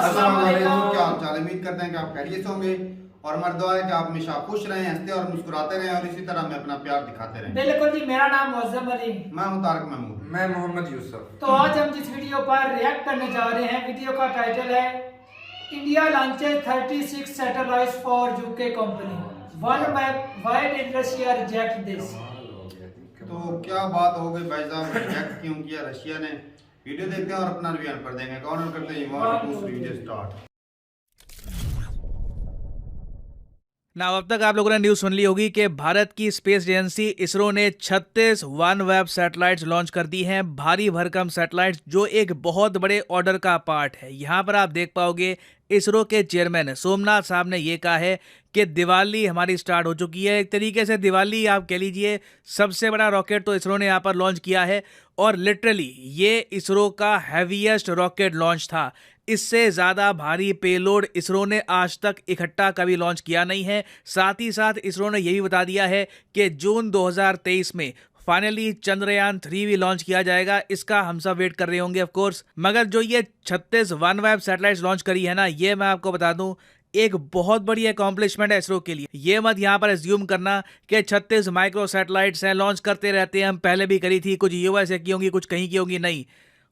अस्सलाम वालेकुम, क्या हाल चाल। उम्मीद करते हैं कि आप खैरियत से होंगे और हमारी दुआ है कि आप हमेशा खुश रहें, हंसते और मुस्कुराते रहें और इसी तरह हमें अपना प्यार दिखाते रहें। बिल्कुल जी, मेरा नाम मौजम अली। मैं हूं तारक महमूद। मैं मोहम्मद यूसुफ। तो आज हम जिस वीडियो पर रिएक्ट करने जा रहे हैं, वीडियो का टाइटल है India launches 36 satellites for UK company, one map, why did Russia reject this. तो क्या बात हो गई भाई साहब, रिजेक्ट क्यों किया रशिया ने? वीडियो देखते हैं और अपना रिव्यू कर देंगे। कौन करते हैं? Video start. ना अब तक आप लोगों ने न्यूज़ सुन ली होगी कि भारत की स्पेस एजेंसी इसरो ने 36 वनवेब सैटेलाइट्स लॉन्च कर दी हैं, भारी भरकम सैटेलाइट्स, जो एक बहुत बड़े ऑर्डर का पार्ट है। यहाँ पर आप देख पाओगे इसरो के चेयरमैन सोमनाथ साहब ने ये कहा है कि दिवाली हमारी स्टार्ट हो चुकी है। एक तरीके से दिवाली आप कह लीजिए, सबसे बड़ा रॉकेट तो इसरो ने यहाँ पर लॉन्च किया है और लिटरली ये इसरो का हैवीएस्ट रॉकेट लॉन्च था। इससे ज़्यादा भारी पेलोड इसरो ने आज तक इकट्ठा कभी लॉन्च किया नहीं है। साथ ही साथ इसरो ने यह भी बता दिया है कि जून 2023 में फाइनली चंद्रयान 3 भी लॉन्च किया जाएगा। इसका हम सब वेट कर रहे होंगे ऑफ कोर्स। मगर जो ये 36 वनवेब सैटेलाइट्स लॉन्च करी है ना, ये मैं आपको बता दूं एक बहुत बड़ी अकॉम्प्लिशमेंट है इसरो के लिए। ये मत यहाँ पर एज्यूम करना कि 36 माइक्रो सैटेलाइट्स हैं, लॉन्च करते रहते हैं, हम पहले भी करी थी, कुछ यूएस की होंगी, कुछ कहीं की होंगी। नहीं,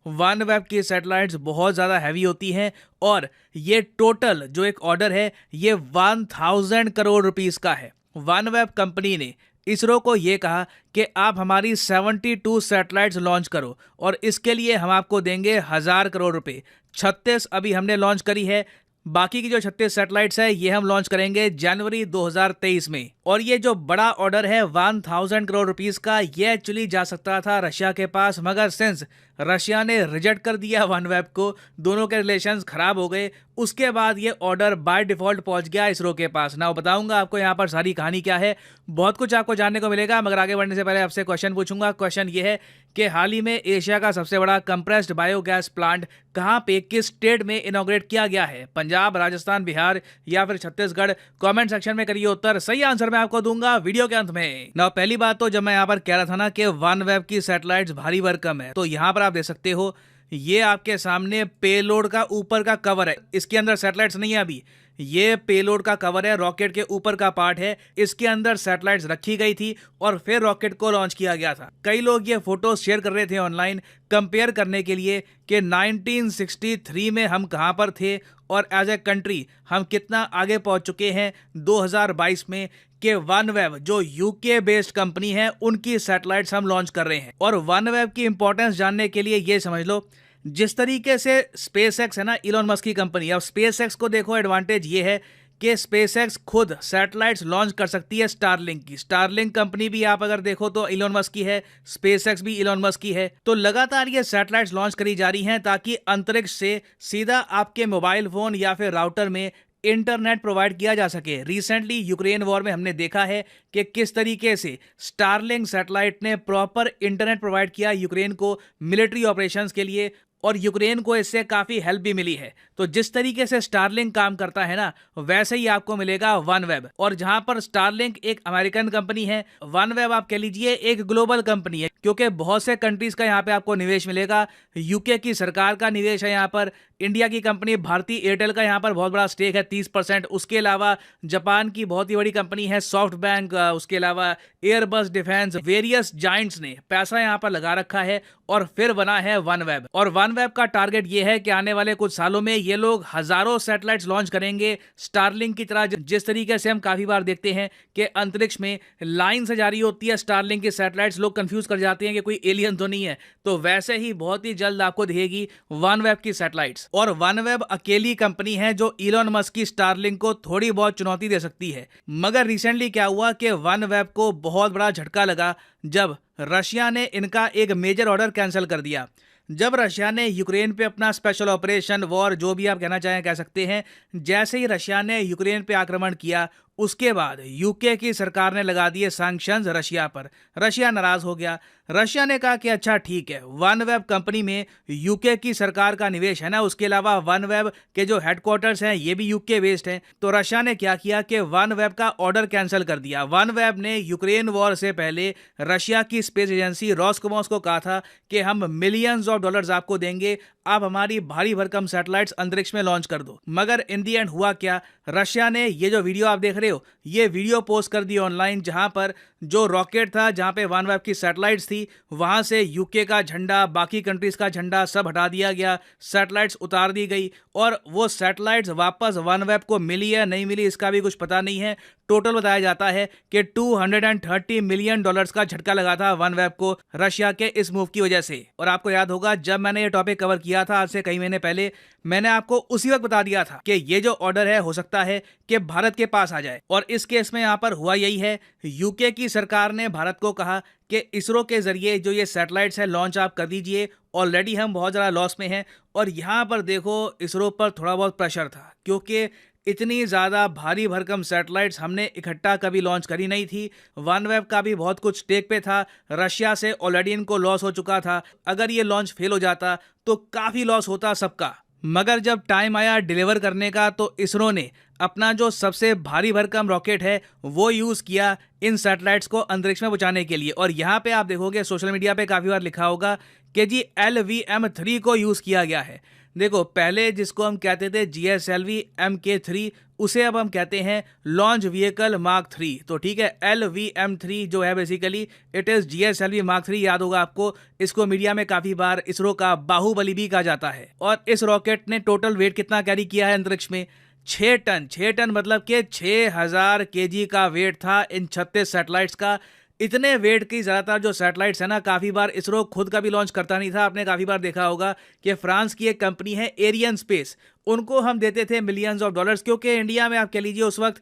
वनवेब की सैटेलाइट्स बहुत ज़्यादा हैवी होती हैं और ये टोटल जो एक ऑर्डर है ये 1000 करोड़ रुपीस का है। वनवेब कंपनी ने इसरो को ये कहा कि आप हमारी 72 सैटेलाइट्स लॉन्च करो और इसके लिए हम आपको देंगे 1000 करोड़ रुपए। 36 अभी हमने लॉन्च करी है, बाकी की जो 36 सैटेलाइट्स है ये हम लॉन्च करेंगे जनवरी 2023 में। और ये जो बड़ा ऑर्डर है 1000 करोड़ रुपीस का, ये एक्चुअली जा सकता था रशिया के पास, मगर सिंस रशिया ने रिजेक्ट कर दिया वनवेब को, दोनों के रिलेशंस खराब हो गए, उसके बाद ये ऑर्डर बाय डिफॉल्ट पहुंच गया इसरो के पास। ना बताऊंगा आपको यहाँ पर सारी कहानी क्या है, बहुत कुछ आपको जानने को मिलेगा। मगर आगे बढ़ने से पहले आपसे क्वेश्चन पूछूंगा। क्वेश्चन ये है कि हाल ही में एशिया का सबसे बड़ा कंप्रेस्ड बायोगैस प्लांट कहाँ पे, किस स्टेट में इनॉग्रेट किया गया है? पंजाब, राजस्थान, बिहार या फिर छत्तीसगढ़? कमेंट सेक्शन में करिए उत्तर, सही आंसर मैं आपको दूंगा वीडियो के अंत में। ना पहली बात तो जब मैं यहाँ पर कह रहा था ना कि वनवेब की सैटेलाइट्स भारी भरकम है, तो यहाँ पर आप देख सकते हो ये आपके सामने पेलोड का ऊपर का कवर है। इसके अंदर सैटेलाइट्स नहीं है अभी, ये पेलोड का कवर है, रॉकेट के ऊपर का पार्ट है। इसके अंदर सैटेलाइट्स रखी गई थी और फिर रॉकेट को लॉन्च किया गया था। कई लोग ये फोटोज शेयर कर रहे थे ऑनलाइन कंपेयर करने के लिए कि 1963 में हम कहां पर थे और एज ए कंट्री हम कितना आगे पहुंच चुके हैं 2022 में, कि वनवेब जो यूके बेस्ड कंपनी है उनकी सैटेलाइट्स हम लॉन्च कर रहे हैं। और वनवेब की इंपॉर्टेंस जानने के लिए ये समझ लो, जिस तरीके से स्पेसएक्स है ना, इलॉन मस्क की कंपनी, अब स्पेसएक्स को देखो, एडवांटेज ये है कि स्पेसएक्स खुद सैटेलाइट्स लॉन्च कर सकती है स्टारलिंक की। स्टारलिंक कंपनी भी आप अगर देखो तो इलॉन मस्क की है, स्पेसएक्स भी इलॉन मस्क की है। तो लगातार ये सैटेलाइट्स लॉन्च करी जा रही हैं ताकि अंतरिक्ष से सीधा आपके मोबाइल फोन या फिर राउटर में इंटरनेट प्रोवाइड किया जा सके। रिसेंटली यूक्रेन वॉर में हमने देखा है कि किस तरीके से स्टारलिंक सैटेलाइट ने प्रॉपर इंटरनेट प्रोवाइड किया यूक्रेन को मिलिट्री ऑपरेशंस के लिए, और यूक्रेन को इससे काफ़ी हेल्प भी मिली है। तो जिस तरीके से स्टारलिंक काम करता है ना, वैसे ही आपको मिलेगा वनवेब। और जहां पर स्टारलिंक एक अमेरिकन कंपनी है, वनवेब आप कह लीजिए एक ग्लोबल कंपनी है, क्योंकि बहुत से कंट्रीज का यहाँ पे आपको निवेश मिलेगा। यूके की सरकार का निवेश है यहाँ पर, इंडिया की कंपनी भारतीय एयरटेल का यहाँ पर बहुत बड़ा स्टेक है 30%। उसके अलावा जापान की बहुत ही बड़ी कंपनी है सॉफ्ट बैंक, उसके अलावा एयरबस डिफेंस, वेरियस जाइंट्स ने पैसा यहाँ पर लगा रखा है और फिर बना है वनवेब। और वनवेब का टारगेट ये है कि आने वाले कुछ सालों में ये लोग हजारों सैटेलाइट्स लॉन्च करेंगे स्टारलिंक की तरह। जिस तरीके से हम काफी बार देखते हैं कि अंतरिक्ष में लाइन से जारी होती है स्टारलिंक की सैटेलाइट्स, लोग कंफ्यूज कर जाते हैं कि कोई एलियन तो नहीं है, तो वैसे ही बहुत ही जल्द आपको दिखेगी वनवेब की सैटेलाइट्स। और वनवेब अकेली कंपनी है जो इलॉन मस्क की स्टारलिंक को थोड़ी बहुत चुनौती दे सकती है। मगर रिसेंटली क्या हुआ कि वनवेब को बहुत बड़ा झटका लगा जब रशिया ने इनका एक मेजर ऑर्डर कैंसिल कर दिया। जब रशिया ने यूक्रेन पे अपना स्पेशल ऑपरेशन वॉर, जो भी आप कहना चाहें कह सकते हैं, जैसे ही रशिया ने यूक्रेन पे आक्रमण किया, उसके बाद यूके की सरकार ने लगा दिए सैंक्शंस रशिया पर। रशिया नाराज हो गया। रशिया ने कहा कि अच्छा ठीक है, OneWeb कंपनी में यूके की सरकार का निवेश है ना, उसके अलावा OneWeb के जो हेडक्वार्टर्स हैं ये भी यूके बेस्ड हैं। तो रशिया ने क्या किया कि OneWeb का ऑर्डर कैंसिल कर दिया। OneWeb ने यूक्रेन वॉर से पहले रशिया की स्पेस एजेंसी रॉसकोमोस को कहा था कि हम मिलियंस ऑफ डॉलर्स आपको देंगे, आप हमारी भारी भरकम सैटेलाइट्स अंतरिक्ष में लॉन्च कर दो। मगर इन दी एंड हुआ क्या, रशिया ने ये जो वीडियो आप देख रहे हो ये वीडियो पोस्ट कर दी ऑनलाइन, जहां पर जो रॉकेट था, जहां पे OneWeb की सैटेलाइट्स थी, वहां से यूके का झंडा, बाकी कंट्रीज का झंडा सब हटा दिया गया, सैटेलाइट्स उतार दी गई और वो सैटेलाइट्स वापस OneWeb को मिली या नहीं मिली इसका भी कुछ पता नहीं है। टोटल बताया जाता है कि $230 मिलियन का झटका लगा था OneWeb को रशिया के इस मूव की वजह से। और आपको याद होगा जब मैंने ये टॉपिक कवर किया था आज से कई महीने पहले, मैंने आपको उसी वक्त बता दिया था कि ये जो ऑर्डर है हो सकता है कि भारत के पास आ जाए। और इस केस में यहाँ पर हुआ यही है, यूके की सरकार ने भारत को कहा कि इसरो के जरिए जो ये सैटेलाइट्स है लॉन्च आप कर दीजिए, ऑलरेडी हम बहुत ज़्यादा लॉस में हैं। और यहाँ पर देखो इसरो पर थोड़ा बहुत प्रेशर था, क्योंकि इतनी ज़्यादा भारी भरकम सैटेलाइट्स हमने इकट्ठा कभी लॉन्च करी नहीं थी। OneWeb का भी बहुत कुछ स्टेक पे था, रशिया से ऑलरेडी इनको लॉस हो चुका था, अगर ये लॉन्च फेल हो जाता तो काफ़ी लॉस होता सबका। मगर जब टाइम आया डिलीवर करने का तो इसरो ने अपना जो सबसे भारी भरकम रॉकेट है वो यूज़ किया इन सैटेलाइट्स को अंतरिक्ष में पहुंचाने के लिए। और यहाँ पे आप देखोगे सोशल मीडिया पे काफ़ी बार लिखा होगा कि जी LVM-3 को यूज़ किया गया है। देखो पहले जिसको हम कहते थे GSLV Mk3, उसे अब हम कहते हैं लॉन्च व्हीकल मार्क 3। तो ठीक है, LVM-3 जो है basically it is GSLV mark 3। याद होगा आपको, इसको मीडिया में काफ़ी बार इसरो का बाहुबली भी कहा जाता है। और इस रॉकेट ने टोटल वेट कितना कैरी किया है अंतरिक्ष में? 6 टन। 6 टन मतलब कि 6000 kg का वेट था इन 36 सैटेलाइट्स का। इतने वेट की ज़्यादातर जो सैटेलाइट्स है ना, काफ़ी बार इसरो खुद का भी लॉन्च करता नहीं था। आपने काफ़ी बार देखा होगा कि फ्रांस की एक कंपनी है एरियन स्पेस, उनको हम देते थे मिलियंस ऑफ डॉलर्स, क्योंकि इंडिया में आप कह लीजिए उस वक्त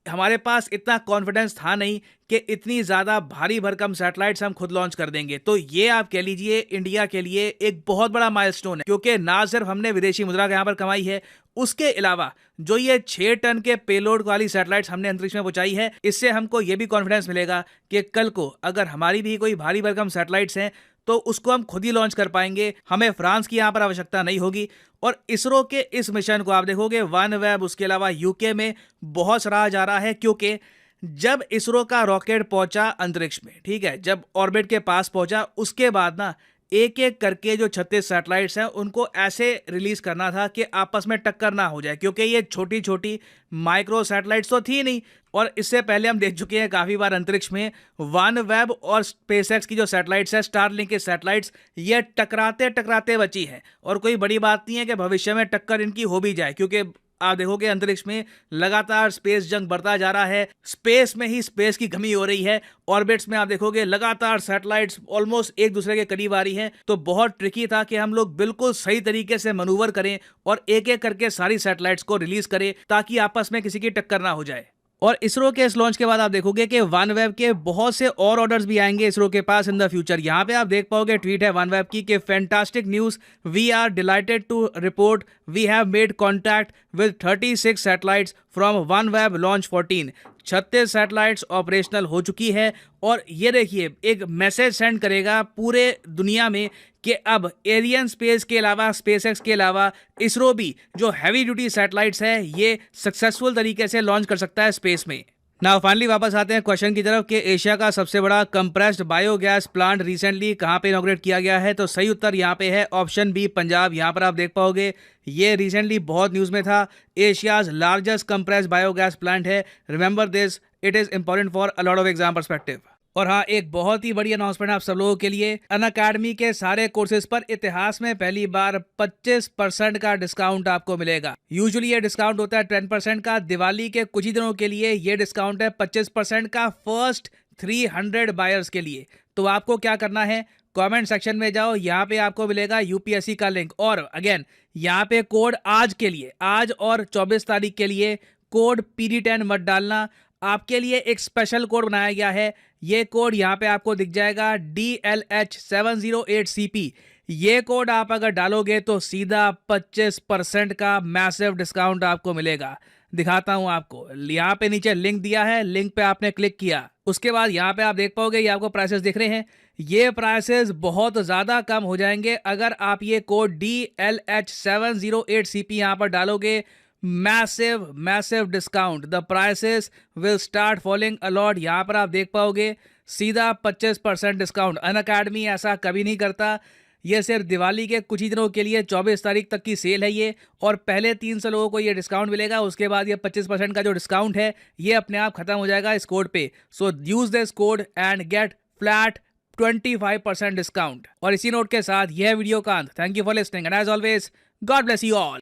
हमारे पास इतना कॉन्फिडेंस था नहीं कि इतनी ज़्यादा भारी भरकम सैटेलाइट्स हम खुद लॉन्च कर देंगे। तो ये आप कह लीजिए इंडिया के लिए एक बहुत बड़ा माइलस्टोन है, क्योंकि ना सिर्फ हमने विदेशी मुद्रा यहाँ पर कमाई है, उसके अलावा जो ये 6 टन के पेलोड वाली सैटेलाइट्स हमने अंतरिक्ष में पहुंचाई है, इससे हमको ये भी कॉन्फिडेंस मिलेगा कि कल को अगर हमारी भी कोई भारी भरकम सैटेलाइट्स हैं तो उसको हम खुद ही लॉन्च कर पाएंगे, हमें फ्रांस की यहाँ पर आवश्यकता नहीं होगी। और इसरो के इस मिशन को आप देखोगे OneWeb उसके अलावा यूके में बहुत सराहा जा रहा है, क्योंकि जब इसरो का रॉकेट पहुंचा अंतरिक्ष में, ठीक है, जब ऑर्बिट के पास पहुंचा, उसके बाद ना एक एक करके जो 36 सैटेलाइट्स हैं उनको ऐसे रिलीज करना था कि आपस में टक्कर ना हो जाए, क्योंकि ये छोटी छोटी माइक्रो सैटेलाइट्स तो थी नहीं। और इससे पहले हम देख चुके हैं काफ़ी बार अंतरिक्ष में OneWeb और SpaceX की जो सैटेलाइट्स है, स्टारलिंक की सैटेलाइट्स, ये टकराते टकराते बची हैं। और कोई बड़ी बात नहीं है कि भविष्य में टक्कर इनकी हो भी जाए, क्योंकि आप देखोगे अंतरिक्ष में लगातार स्पेस जंग बढ़ता जा रहा है, स्पेस में ही स्पेस की कमी हो रही है। ऑर्बिट्स में आप देखोगे लगातार सैटेलाइट्स ऑलमोस्ट एक दूसरे के करीब आ रही हैं। तो बहुत ट्रिकी था कि हम लोग बिल्कुल सही तरीके से मनूवर करें और एक एक करके सारी सैटेलाइट्स को रिलीज करें ताकि आपस में किसी की टक्कर ना हो जाए। और इसरो के इस लॉन्च के बाद आप देखोगे कि OneWeb के बहुत से और ऑर्डर्स भी आएंगे इसरो के पास इन द फ्यूचर। यहाँ पे आप देख पाओगे ट्वीट है OneWeb की कि fantastic news, we are delighted to report we have made contact with 36 satellites from OneWeb launch 14। 36 satellites operational हो चुकी है। और ये देखिए एक मैसेज सेंड करेगा पूरे दुनिया में कि अब एरियन स्पेस के अलावा, SpaceX के अलावा इसरो भी जो हैवी ड्यूटी सैटेलाइट्स है ये सक्सेसफुल तरीके से लॉन्च कर सकता है स्पेस में। नाउ फाइनली वापस आते हैं क्वेश्चन की तरफ कि एशिया का सबसे बड़ा कंप्रेस्ड बायोगैस प्लांट रिसेंटली कहाँ पे इनॉग्रेट किया गया है। तो सही उत्तर यहाँ पे है ऑप्शन बी, पंजाब। यहाँ पर आप देख पाओगे ये रिसेंटली बहुत न्यूज़ में था। Asia's largest compressed biogas plant है। Remember this, it is important for a lot of exam perspective. और हाँ, एक बहुत ही बड़ी अनाउंसमेंट आप सब लोगों के लिए, अनअकैडमी के सारे कोर्सेज पर इतिहास में पहली बार 25% का डिस्काउंट आपको मिलेगा। यूजुअली ये डिस्काउंट होता है 10% का, दिवाली के कुछ ही दिनों के लिए ये डिस्काउंट है 25% का फर्स्ट 300 बायर्स के लिए। तो आपको क्या करना है, कमेंट सेक्शन में जाओ, यहाँ पे आपको मिलेगा यूपीएससी का लिंक। और अगेन यहाँ पे कोड आज के लिए, आज और 24 तारीख के लिए कोड PD10 मत डालना, आपके लिए एक स्पेशल कोड बनाया गया है। ये कोड यहाँ पे आपको दिख जाएगा DLH708CP। ये कोड आप अगर डालोगे तो सीधा 25% का मैसिव डिस्काउंट आपको मिलेगा। दिखाता हूँ आपको, यहाँ पे नीचे लिंक दिया है, लिंक पे आपने क्लिक किया, उसके बाद यहाँ पे आप देख पाओगे ये आपको प्राइसेस दिख रहे हैं, ये प्राइसेस बहुत ज़्यादा कम हो जाएंगे अगर आप ये कोड DLH708CP यहाँ पर डालोगे। Massive discount, the prices will start falling a lot. यहाँ पर आप देख पाओगे सीधा 25% डिस्काउंट। अनअकैडमी ऐसा कभी नहीं करता, ये सिर्फ दिवाली के कुछ ही दिनों के लिए 24 तारीख तक की सेल है ये, और पहले 300 लोगों को ये डिस्काउंट मिलेगा। उसके बाद ये 25% का जो डिस्काउंट है ये अपने आप खत्म हो जाएगा इस कोड पे। So use this code and get flat 25% discount. और इसी नोट के साथ यह वीडियो का अंत। Thank you for listening and as always God bless you all.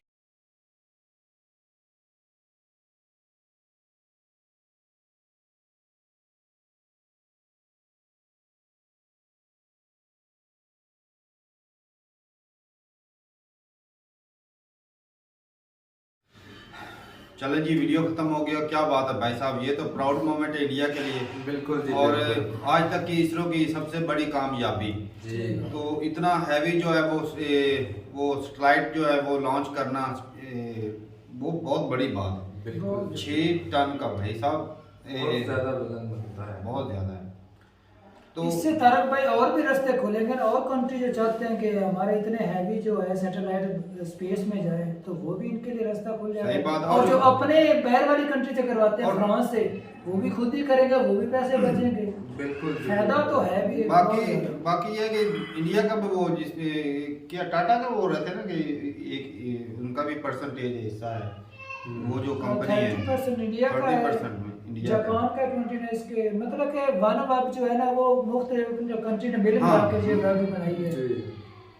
चले जी, वीडियो खत्म हो गया। क्या बात है भाई साहब, ये तो प्राउड मोमेंट है इंडिया के लिए। बिल्कुल जी, और बिल्कुल। आज तक की इसरो की सबसे बड़ी कामयाबी जी। तो इतना हैवी जो है वो स्लाइड जो है वो लॉन्च करना, वो बहुत बड़ी बात है। बिल्कुल 6 टन का भाई साहब, बहुत ज्यादा वजन बनता है, बहुत ज्यादा है। तो इससे तारक भाई और भी रास्ते खुलेंगे ना, और कंट्री जो चाहते हैं कि हमारे इतने हैवी जो है सैटेलाइट स्पेस में जाए, तो वो भी इनके लिए रास्ता खुल सही जाएगा। बात। और जो अपने बाहर वाली कंट्री से करवाते हैं, और फ्रांस से, वो भी खुद ही करेंगे, वो भी पैसे बचेंगे। बिल्कुल जी। फायदा तो है भी। बाकी ये है कि इंडिया का भी वो जिसमें क्या टाटा का वो रहते हैं ना कि एक उनका भी परसेंटेज हिस्सा है, वो जो कंपनी है 30% इंडिया का है, 30% में इंडिया जापान का 29 इसके, मतलब कि वन वेब जो है ना वो मुख्तलिफ जो कंट्री ने मिल हाँ। के ये वेब बनाई है। जी।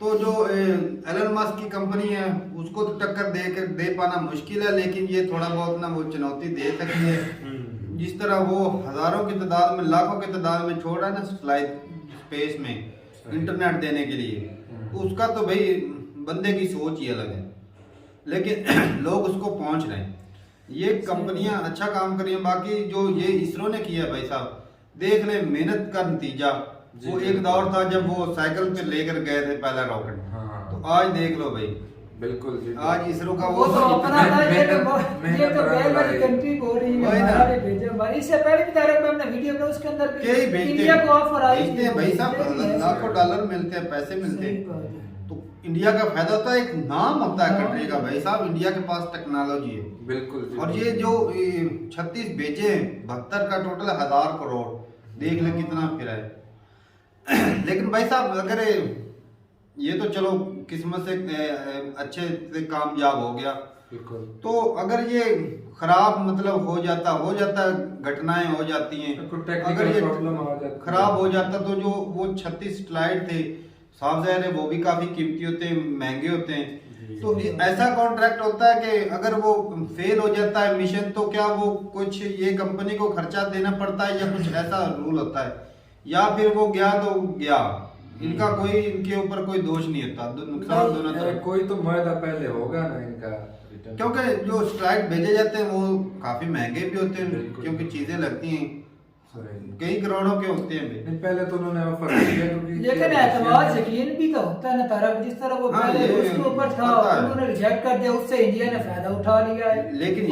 तो जो एलन मस्क की कंपनी है उसको तो टक्कर दे पाना मुश्किल है, लेकिन ये थोड़ा बहुत ना वो चुनौती दे सकती है। जिस तरह वो हजारों की तादाद में, लाखों की तादाद में छोड़ रहा है ना सैटेलाइट स्पेस में इंटरनेट देने के लिए, उसका तो भाई बंदे की सोच ही अलग है, लेकिन लोग उसको पहुंच रहे हैं। ये कंपनियां अच्छा काम कर रही हैं। बाकी जो ये इसरो ने किया भाई साहब, देख ले मेहनत का नतीजा। वो एक दौर था जब वो साइकिल पे लेकर गए थे पहला रॉकेट, हाँ। तो आज देख लो भाई, बिल्कुल जी। आज इसरो का वो तो अपना था, ये तो मेहनत बैल वाली कंट्री बोल रही है वही ना। हमारा भी भेजो हमारी। इससे पहले भी तारक भाई ने वीडियो में उसके अंदर भी क्या ही भेजते इंडिया को ऑफर आई भेजते हैं भाई साहब, लाखों डॉलर मिलते हैं, पैसे मिलते सही हैं। बात है। तो इंडिया का फायदा होता है, एक नाम होता है कंट्री का भाई साहब। इंडिया के पास टेक्नोलॉजी है। बिल्कुल जी। और ये जो 36 भेजे हैं, 72 का टोटल 1000 करोड़, देख ले कितना फिर है। लेकिन भाई साहब अगर ये तो चलो किस्मत से अच्छे से कामयाब हो गया, बिल्कुल। तो अगर ये खराब मतलब हो जाता, घटनाएं हो जाती हैं, अगर ये प्रॉब्लम आ जाती है, खराब हो जाता, तो जो वो 36 स्लाइड थे, साफ ज़ाहिर है वो भी काफी कीमती होते हैं, महंगे होते हैं। तो ऐसा कॉन्ट्रैक्ट होता है कि अगर वो फेल हो जाता है मिशन, तो क्या वो कुछ ये कंपनी को खर्चा देना पड़ता है, या कुछ ऐसा रूल होता है, या फिर वो गया तो गया, इनका कोई, इनके ऊपर कोई दोष नहीं होता, नुकसान दोनों तरफ। कोई तो मायदा पहले होगा ना इनका रिटर्न, क्योंकि जो स्ट्राइक भेजे जाते हैं वो काफी महंगे भी होते हैं, बिल्कुल। क्योंकि चीजें लगती हैं, सही। कई करोड़ों के होते हैं भाई। नहीं, पहले तो उन्होंने ऑफर किया, क्योंकि लेकिन एतमाद यकीन भी तो होता है ना तारक, जिस तरह वो हाँ, पहले ये उसके ऊपर था, होता है। उन्होंने रिजेक्ट कर दिया, उससे इंडिया ने फायदा उठा लिया है। लेकिन ये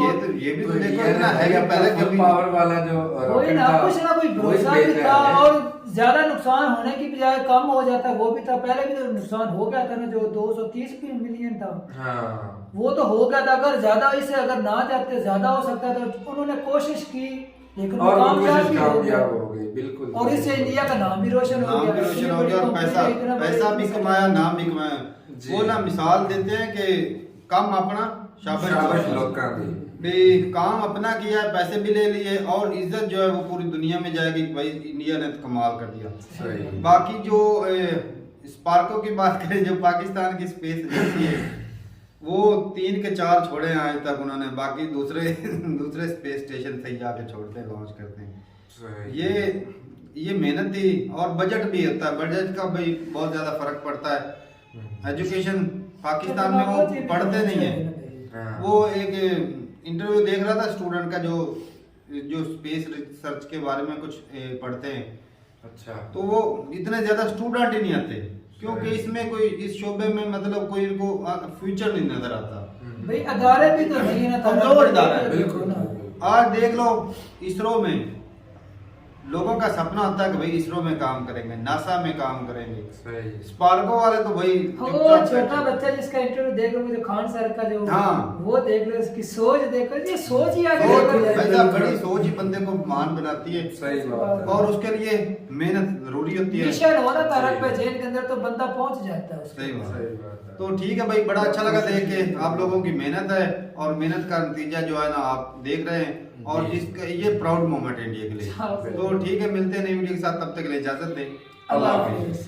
भी तो तो देखो ये ना है कि पहले कभी पावर वाला जो कोई रॉकेट ना था, कुछ ना कोई वही भरोसा भेज भी रहे था, हैं। और ज्यादा नुकसान होने की बजाय कम हो जाता वो भी था। पहले भी तो नुकसान हो गया था ना, जो 230 मिलियन था, हाँ। वो तो हो गया था। अगर ज्यादा इसे अगर ना जाते, ज्यादा हो सकता था, तो उन्होंने कोशिश की, लेकिन वो और वो कामयाब कोशिश भी हो गया। कामयाब हो गई, बिल्कुल। और इससे इंडिया का नाम भी रोशन हो नाम गया, भी रोशन इतनी हो बड़ी गया, और कंपनी का इतना बड़ा पैसा भी business कमाया, नाम भी कमाया। जी। वो ना मिसाल देते हैं कि काम अपना शाबाश शाबाश लोकां दी। भी काम अपना किया है, पैसे भी ले लिए, और इज्जत जो है वो पूरी दुनिया में जाएगी, भाई इंडिया ने तो कमाल कर दिया। सही। बाकी जो स्पार्को की बात करें, जो पाकिस्तान की स्पेस एजेंसी है, वो 3 के 4 छोड़े हैं आज तक उन्होंने, बाकी दूसरे स्पेस स्टेशन से ही जाके छोड़ते हैं, लॉन्च करते हैं। सही। ये मेहनत थी, और बजट भी होता है, बजट का भाई बहुत ज्यादा फर्क पड़ता है। एजुकेशन पाकिस्तान में वो पढ़ते नहीं है। हाँ। वो एक इंटरव्यू देख रहा था स्टूडेंट का, जो स्पेस रिसर्च के बारे में कुछ पढ़ते हैं, अच्छा। तो वो इतने ज्यादा स्टूडेंट ही नहीं आते, क्योंकि सही। इसमें कोई, इस शोबे में मतलब कोई इनको फ्यूचर नहीं नजर आता। भाई अदारे भी तो नहीं है ना तारक, कमजोर अदारा है, बिल्कुल। आज देख लो इसरो में लोगों का सपना होता है कि भाई इसरो में काम करेंगे, नासा में काम करेंगे। सही। स्पार्को वाले तो भाई वो चुपचाप छोटा बैठे। बच्चा जिसका इंटरव्यू देख लो मुझे, खान सर का जो, हाँ। वो देख लो, उसकी सोच देखो, ये सोच ही आगे सोच, लेकर जाएगी। वैसा बड़ी सोच ही बंदे को महान बनाती है। सही बात है। और उसके लिए मेहनत जरूरी होती है। मिशन होना था रख पे जेल के अंदर तो बंदा पहुंच जाता है उसको। सही बात है। सही बात है। तो ठीक है भाई, बड़ा अच्छा लगा देख के, आप लोगों की मेहनत है और मेहनत का नतीजा जो है ना आप देख रहे हैं, और जी। इसका ये प्राउड मोमेंट है इंडिया के लिए। हाँ, तो ठीक है, मिलते हैं नई वीडियो के साथ, तब तक के लिए इजाजत दें। अल्लाह हाफिज़।